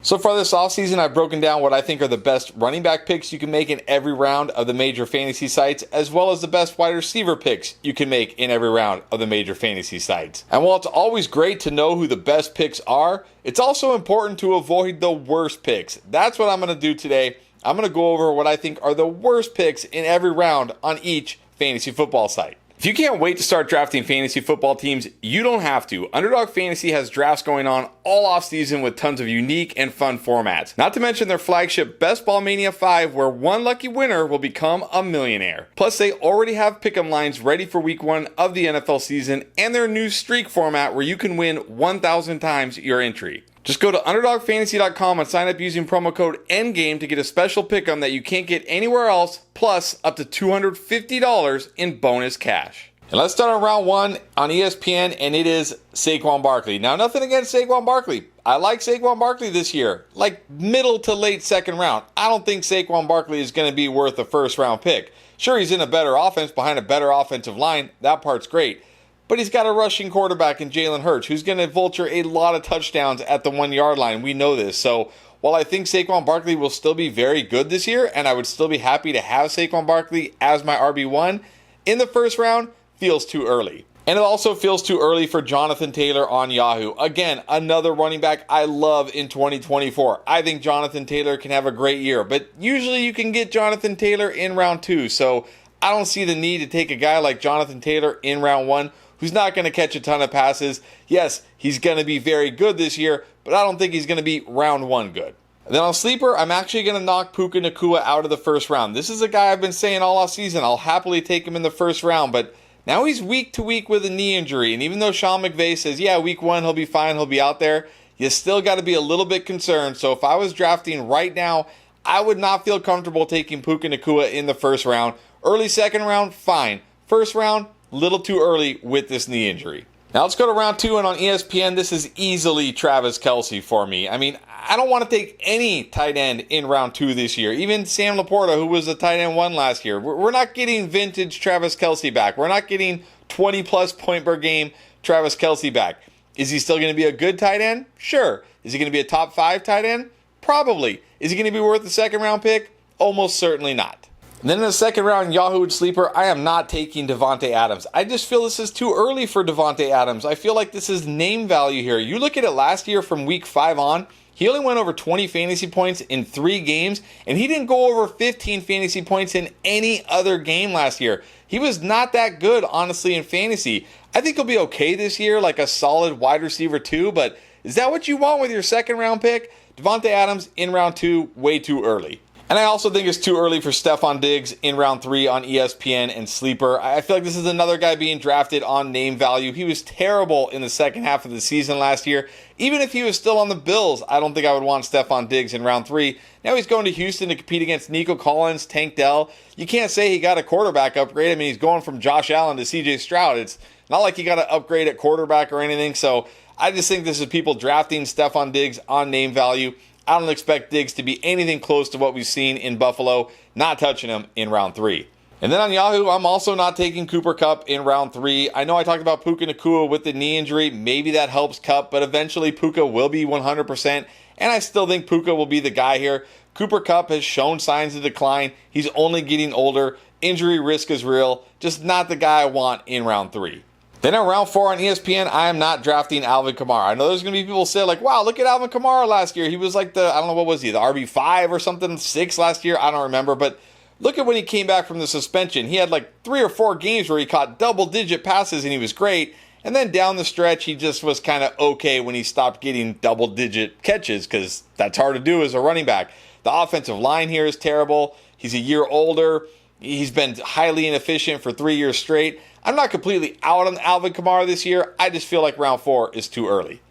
So far this offseason, I've broken down what I think are the best running back picks you can make in every round of the major fantasy sites, as well as the best wide receiver picks you can make in every round of the major fantasy sites. And while it's always great to know who the best picks are, it's also important to avoid the worst picks. That's what I'm going to do today. I'm going to go over what I think are the worst picks in every round on each fantasy football site. If you can't wait to start drafting fantasy football teams, you don't have to. Underdog Fantasy has drafts going on all offseason with tons of unique and fun formats. Not to mention their flagship Best Ball Mania 5, where one lucky winner will become a millionaire. Plus, they already have pick'em lines ready for week 1 of the NFL season and their new streak format where you can win 1,000 times your entry. Just go to UnderdogFantasy.com and sign up using promo code ENDGAME to get a special pick'em that you can't get anywhere else, plus up to $250 in bonus cash. And let's start on round 1 on ESPN, and it is Saquon Barkley. Now, nothing against Saquon Barkley. I like Saquon Barkley this year, like middle to late second round. I don't think Saquon Barkley is going to be worth a first round pick. Sure, he's in a better offense behind a better offensive line. That part's great. But he's got a rushing quarterback in Jalen Hurts, who's going to vulture a lot of touchdowns at the 1 yard line. We know this. So while I think Saquon Barkley will still be very good this year, and I would still be happy to have Saquon Barkley as my RB1, in the first round feels too early. And it also feels too early for Jonathan Taylor on Yahoo. Again, another running back I love in 2024. I think Jonathan Taylor can have a great year, but usually you can get Jonathan Taylor in round 2. So I don't see the need to take a guy like Jonathan Taylor in round 1, who's not going to catch a ton of passes. Yes, he's going to be very good this year, but I don't think he's going to be round 1 good. And then on Sleeper, I'm actually going to knock Puka Nacua out of the first round. This is a guy I've been saying all off season. I'll happily take him in the first round, but now he's week to week with a knee injury. And even though Sean McVay says, yeah, week 1 he'll be fine, he'll be out there, you still got to be a little bit concerned. So if I was drafting right now, I would not feel comfortable taking Puka Nacua in the first round. Early second round, fine. First round, little too early with this knee injury. Now let's go to round 2, and on ESPN, this is easily Travis Kelce for me. I mean, I don't want to take any tight end in round 2 this year. Even Sam Laporta, who was a tight end 1 last year. We're not getting vintage Travis Kelce back. We're not getting 20-plus point per game Travis Kelce back. Is he still going to be a good tight end? Sure. Is he going to be a top 5 tight end? Probably. Is he going to be worth a second round pick? Almost certainly not. And then in the second round, Yahoo Sleeper, I am not taking Davante Adams. I just feel this is too early for Davante Adams. I feel like this is name value here. You look at it last year from week 5 on, he only went over 20 fantasy points in 3 games, and he didn't go over 15 fantasy points in any other game last year. He was not that good, honestly, in fantasy. I think he'll be okay this year, like a solid wide receiver 2, but is that what you want with your second round pick? Davante Adams in round 2, way too early. And I also think it's too early for Stefon Diggs in round 3 on ESPN and Sleeper. I feel like this is another guy being drafted on name value. He was terrible in the second half of the season last year. Even if he was still on the Bills, I don't think I would want Stefon Diggs in round 3. Now he's going to Houston to compete against Nico Collins, Tank Dell. You can't say he got a quarterback upgrade. I mean, he's going from Josh Allen to CJ Stroud. It's not like he got an upgrade at quarterback or anything. So I just think this is people drafting Stefon Diggs on name value. I don't expect Diggs to be anything close to what we've seen in Buffalo, not touching him in round 3. And then on Yahoo, I'm also not taking Cooper Kupp in round 3. I know I talked about Puka Nacua with the knee injury. Maybe that helps Kupp, but eventually Puka will be 100%, and I still think Puka will be the guy here. Cooper Kupp has shown signs of decline. He's only getting older. Injury risk is real. Just not the guy I want in round 3. Then in round 4 on ESPN, I am not drafting Alvin Kamara. I know there's going to be people say like, wow, look at Alvin Kamara last year. He was like the RB5 or something, 6 last year. I don't remember. But look at when he came back from the suspension. He had like 3 or 4 games where he caught double-digit passes and he was great. And then down the stretch, he just was kind of okay when he stopped getting double-digit catches because that's hard to do as a running back. The offensive line here is terrible. He's a year older. He's been highly inefficient for 3 years straight. I'm not completely out on Alvin Kamara this year. I just feel like round 4 is too early.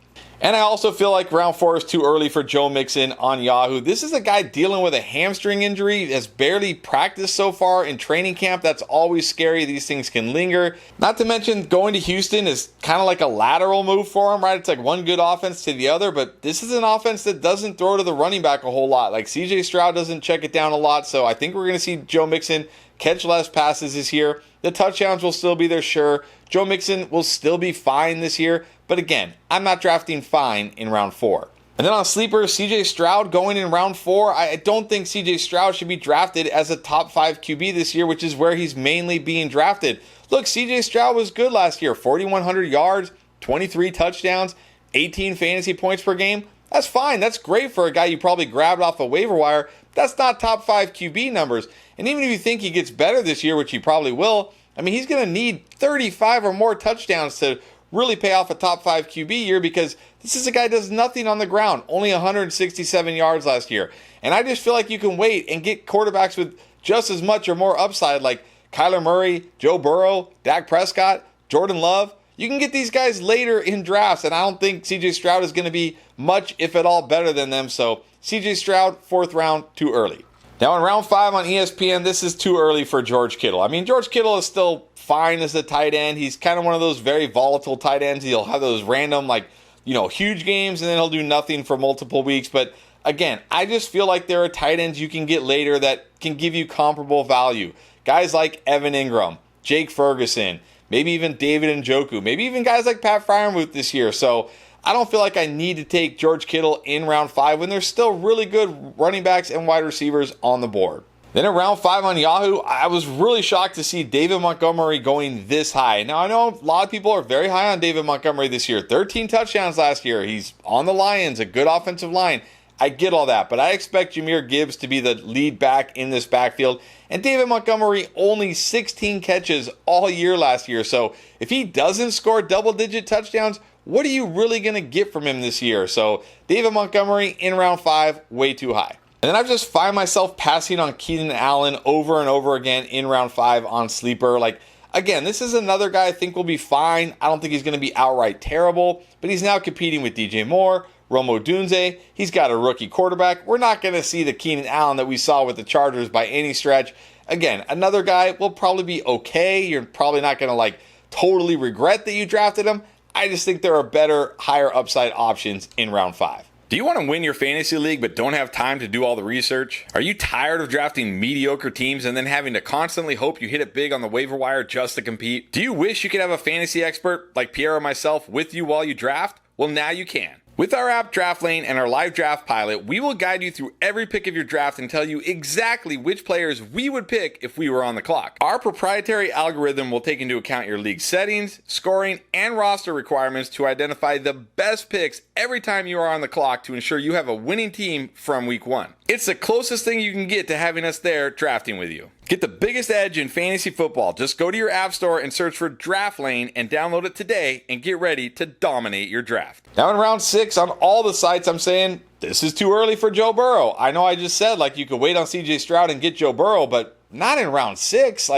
And I also feel like round 4 is too early for Joe Mixon on Yahoo. This is a guy dealing with a hamstring injury, has barely practiced so far in training camp. That's always scary. These things can linger. Not to mention going to Houston is kind of like a lateral move for him, right? It's like one good offense to the other, but this is an offense that doesn't throw to the running back a whole lot. Like CJ Stroud doesn't check it down a lot, so I think we're going to see Joe Mixon catch less passes this year. The touchdowns will still be there, sure. Joe Mixon will still be fine this year. But again, I'm not drafting fine in round 4. And then on sleepers, CJ Stroud going in round 4. I don't think CJ Stroud should be drafted as a top 5 QB this year, which is where he's mainly being drafted. Look, CJ Stroud was good last year. 4,100 yards, 23 touchdowns, 18 fantasy points per game. That's fine. That's great for a guy you probably grabbed off a waiver wire. That's not top 5 QB numbers. And even if you think he gets better this year, which he probably will, I mean, he's going to need 35 or more touchdowns to really pay off a top 5 QB year, because this is a guy who does nothing on the ground. Only 167 yards last year. And I just feel like you can wait and get quarterbacks with just as much or more upside, like Kyler Murray, Joe Burrow, Dak Prescott, Jordan Love. You can get these guys later in drafts, and I don't think CJ Stroud is going to be much, if at all, better than them. So CJ Stroud, 4th round, too early. Now in round 5 on ESPN, this is too early for George Kittle. I mean, George Kittle is still fine as a tight end. He's kind of one of those very volatile tight ends. He'll have those random, huge games, and then he'll do nothing for multiple weeks. But again, I just feel like there are tight ends you can get later that can give you comparable value. Guys like Evan Ingram, Jake Ferguson, maybe even David Njoku, maybe even guys like Pat Freiermuth this year. So I don't feel like I need to take George Kittle in round 5 when there's still really good running backs and wide receivers on the board. Then in round 5 on Yahoo, I was really shocked to see David Montgomery going this high. Now, I know a lot of people are very high on David Montgomery this year. 13 touchdowns last year. He's on the Lions, a good offensive line. I get all that, but I expect Jahmyr Gibbs to be the lead back in this backfield. And David Montgomery only 16 catches all year last year. So if he doesn't score double-digit touchdowns, what are you really going to get from him this year? So David Montgomery in round 5, way too high. And then I just find myself passing on Keenan Allen over and over again in round 5 on sleeper. Again, this is another guy I think will be fine. I don't think he's going to be outright terrible, but he's now competing with DJ Moore, Rome Odunze. He's got a rookie quarterback. We're not going to see the Keenan Allen that we saw with the Chargers by any stretch. Again, another guy will probably be okay. You're probably not going to totally regret that you drafted him. I just think there are better, higher upside options in round 5. Do you want to win your fantasy league but don't have time to do all the research? Are you tired of drafting mediocre teams and then having to constantly hope you hit it big on the waiver wire just to compete? Do you wish you could have a fantasy expert like Pierre or myself with you while you draft? Well, now you can. With our app Draft Lane and our live draft pilot, we will guide you through every pick of your draft and tell you exactly which players we would pick if we were on the clock. Our proprietary algorithm will take into account your league settings, scoring, and roster requirements to identify the best picks every time you are on the clock to ensure you have a winning team from week 1. It's the closest thing you can get to having us there drafting with you. Get the biggest edge in fantasy football. Just go to your app store and search for Draft Lane and download it today and get ready to dominate your draft. Now in round 6, on all the sites, I'm saying this is too early for Joe Burrow. I know I just said you could wait on CJ Stroud and get Joe Burrow, but not in round 6.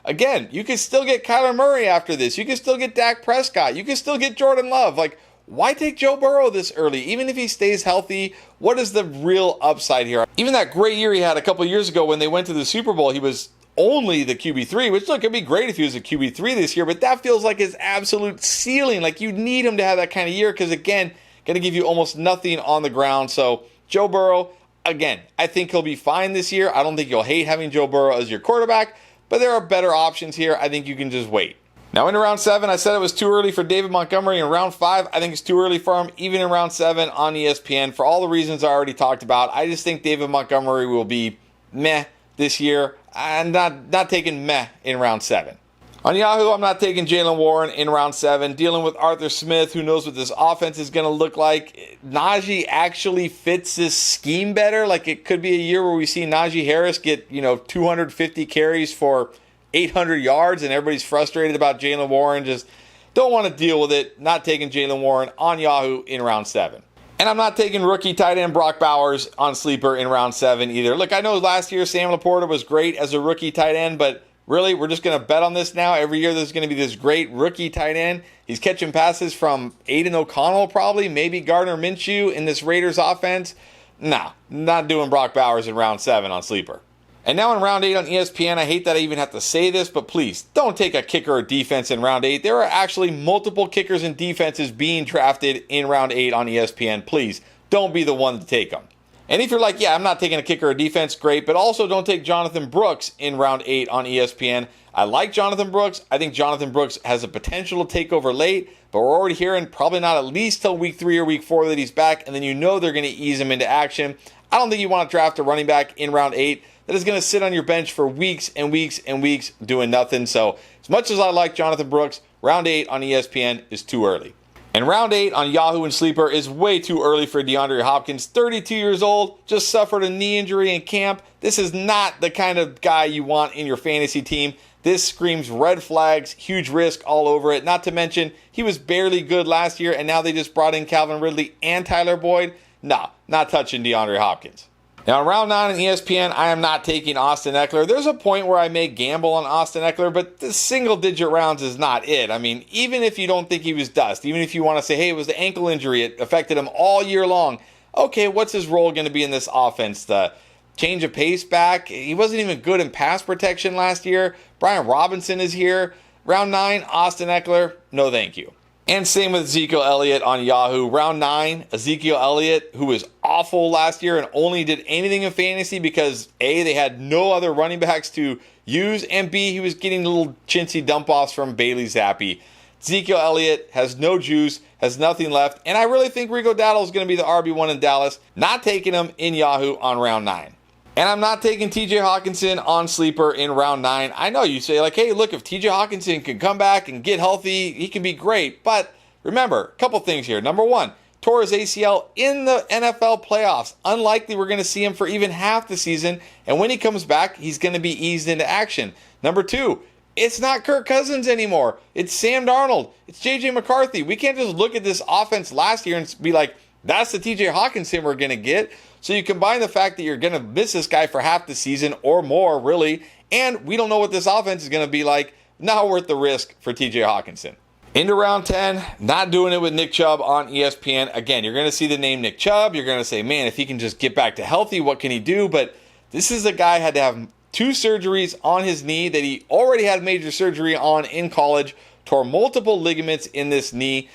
Again, you could still get Kyler Murray after this. You could still get Dak Prescott. You could still get Jordan Love. Why take Joe Burrow this early? Even if he stays healthy, what is the real upside here? Even that great year he had a couple years ago when they went to the Super Bowl, he was only the QB3, which, look, it'd be great if he was a QB3 this year, but that feels like his absolute ceiling. You need him to have that kind of year because, again, going to give you almost nothing on the ground. So Joe Burrow, again, I think he'll be fine this year. I don't think you'll hate having Joe Burrow as your quarterback, but there are better options here. I think you can just wait. Now into round 7, I said it was too early for David Montgomery. In round 5, I think it's too early for him, even in round 7 on ESPN. For all the reasons I already talked about, I just think David Montgomery will be meh this year. I'm not taking meh in round 7. On Yahoo, I'm not taking Jaylen Warren in round 7. Dealing with Arthur Smith, who knows what this offense is going to look like. Najee actually fits this scheme better. It could be a year where we see Najee Harris get 250 carries for 800 yards, and everybody's frustrated about Jaylen Warren. Just don't want to deal with it. Not taking Jaylen Warren on Yahoo in round 7. And I'm not taking rookie tight end Brock Bowers on sleeper in round 7 either. Look, I know last year Sam Laporta was great as a rookie tight end, but really, we're just going to bet on this now. Every year there's going to be this great rookie tight end. He's catching passes from Aiden O'Connell probably, maybe Gardner Minshew in this Raiders offense. Nah, not doing Brock Bowers in round 7 on sleeper. And now in round 8 on ESPN, I hate that I even have to say this, but please don't take a kicker or defense in round 8. There are actually multiple kickers and defenses being drafted in round 8 on ESPN. Please don't be the one to take them. And if you're like, yeah, I'm not taking a kicker or defense, great, but also don't take Jonathan Brooks in round 8 on ESPN. I like Jonathan Brooks. I think Jonathan Brooks has a potential to take over late, but we're already hearing probably not at least till week 3 or week 4 that he's back, and then you know they're going to ease him into action. I don't think you want to draft a running back in round 8 that is going to sit on your bench for weeks and weeks and weeks doing nothing. So as much as I like Jonathan Brooks, round 8 on ESPN is too early. And round 8 on Yahoo and Sleeper is way too early for DeAndre Hopkins. 32 years old, just suffered a knee injury in camp. This is not the kind of guy you want in your fantasy team. This screams red flags, huge risk all over it. Not to mention, he was barely good last year, and now they just brought in Calvin Ridley and Tyler Boyd. No, not touching DeAndre Hopkins. Now, in round 9 on ESPN, I am not taking Austin Eckler. There's a point where I may gamble on Austin Eckler, but the single-digit rounds is not it. I mean, even if you don't think he was dust, even if you want to say, hey, it was the ankle injury, it affected him all year long. Okay, what's his role going to be in this offense? The change of pace back? He wasn't even good in pass protection last year. Brian Robinson is here. Round 9, Austin Eckler, no thank you. And same with Ezekiel Elliott on Yahoo. Round 9, Ezekiel Elliott, who was awful last year and only did anything in fantasy because A, they had no other running backs to use, and B, he was getting little chintzy dump-offs from Bailey Zappi. Ezekiel Elliott has no juice, has nothing left, and I really think Rico Dowdle is going to be the RB1 in Dallas. Not taking him in Yahoo on round 9. And I'm not taking TJ Hawkinson on Sleeper in round 9. I know you say, like, hey, look, if TJ Hawkinson can come back and get healthy, he can be great. But remember, a couple things here. Number 1, tore his ACL in the NFL playoffs. Unlikely we're going to see him for even half the season. And when he comes back, he's going to be eased into action. Number 2, it's not Kirk Cousins anymore. It's Sam Darnold. It's J.J. McCarthy. We can't just look at this offense last year and be like, that's the TJ Hawkinson we're going to get. So you combine the fact that you're going to miss this guy for half the season or more, really, and we don't know what this offense is going to be like. Not worth the risk for TJ Hawkinson. Into round 10, not doing it with Nick Chubb on ESPN. Again, you're going to see the name Nick Chubb. You're going to say, man, if he can just get back to healthy, what can he do? But this is a guy who had to have 2 surgeries on his knee that he already had major surgery on in college, tore multiple ligaments in this knee.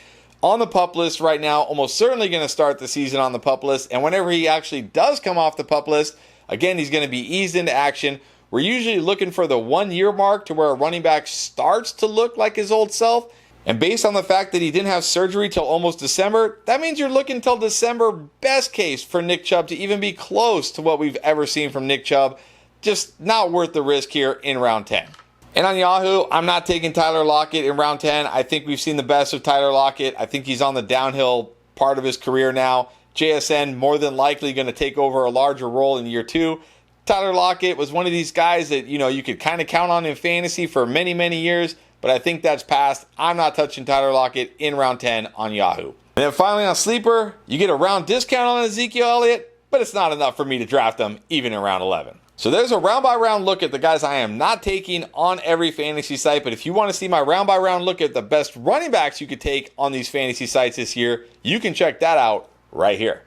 On the PUP list right now, almost certainly going to start the season on the PUP list. And whenever he actually does come off the PUP list, again, he's going to be eased into action. We're usually looking for the 1-year mark to where a running back starts to look like his old self. And based on the fact that he didn't have surgery till almost December, that means you're looking till December, best case for Nick Chubb to even be close to what we've ever seen from Nick Chubb. Just not worth the risk here in round 10. And on Yahoo, I'm not taking Tyler Lockett in round 10. I think we've seen the best of Tyler Lockett. I think he's on the downhill part of his career now. JSN more than likely going to take over a larger role in year 2. Tyler Lockett was one of these guys that, you could kind of count on in fantasy for many, many years, but I think that's past. I'm not touching Tyler Lockett in round 10 on Yahoo. And then finally on Sleeper, you get a round discount on Ezekiel Elliott, but it's not enough for me to draft him even in round 11. So there's a round-by-round look at the guys I am not taking on every fantasy site. But if you want to see my round-by-round look at the best running backs you could take on these fantasy sites this year, you can check that out right here.